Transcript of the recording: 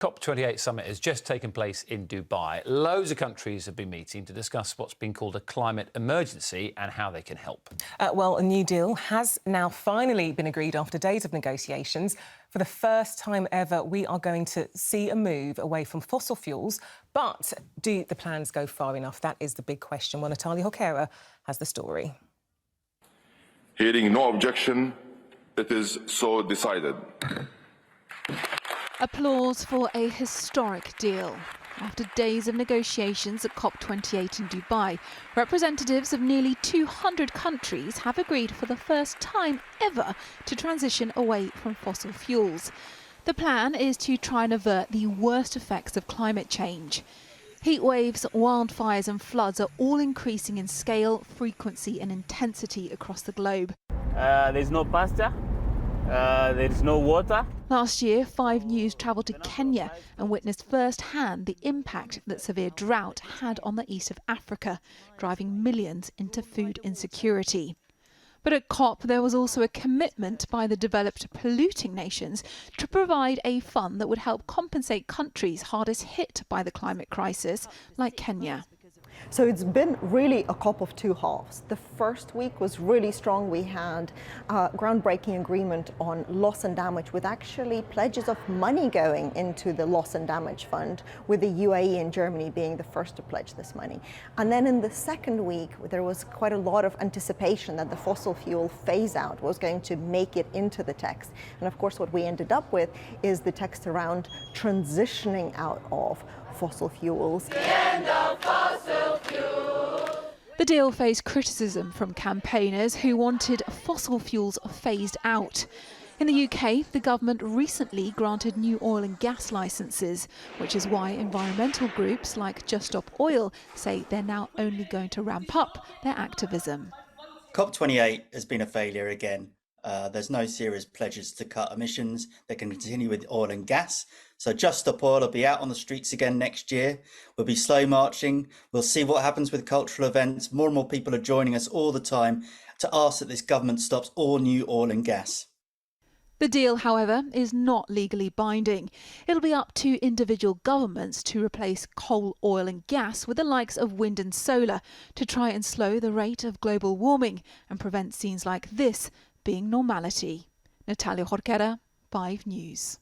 COP28 summit has just taken place in Dubai. Loads of countries have been meeting to discuss what's been called a climate emergency and how they can help. Well, a new deal has now finally been agreed after days of negotiations. For the first time ever, we are going to see a move away from fossil fuels. But do the plans go far enough? That is the big question. Well, Natalia Horquera has the story. Hearing no objection, it is so decided. Applause for a historic deal. After days of negotiations at COP28 in Dubai, representatives of nearly 200 countries have agreed for the first time ever to transition away from fossil fuels. The plan is to try and avert the worst effects of climate change. Heat waves, wildfires and floods are all increasing in scale, frequency and intensity across the globe. There's no pasture. There's no water. Last year, 5 News travelled to Kenya and witnessed firsthand the impact that severe drought had on the east of Africa, driving millions into food insecurity. But at COP, there was also a commitment by the developed polluting nations to provide a fund that would help compensate countries hardest hit by the climate crisis, like Kenya. So it's been really a COP of two halves. The first week was really strong. We had a groundbreaking agreement on loss and damage with actually pledges of money going into the loss and damage fund, with the UAE and Germany being the first to pledge this money. And then in the second week, there was quite a lot of anticipation that the fossil fuel phase out was going to make it into the text. And of course, what we ended up with is the text around transitioning out of fossil fuels. The end of fossil fuels. The deal faced criticism from campaigners who wanted fossil fuels phased out. In the UK, the government recently granted new oil and gas licences, which is why environmental groups like Just Stop Oil say they're now only going to ramp up their activism. COP28 has been a failure again. There's no serious pledges to cut emissions. They can continue with oil and gas. So Just Stop Oil will be out on the streets again next year. We'll be slow marching. We'll see what happens with cultural events. More and more people are joining us all the time to ask that this government stops all new oil and gas. The deal, however, is not legally binding. It'll be up to individual governments to replace coal, oil and gas with the likes of wind and solar to try and slow the rate of global warming and prevent scenes like this being normality. Natalia Horquera, 5 News.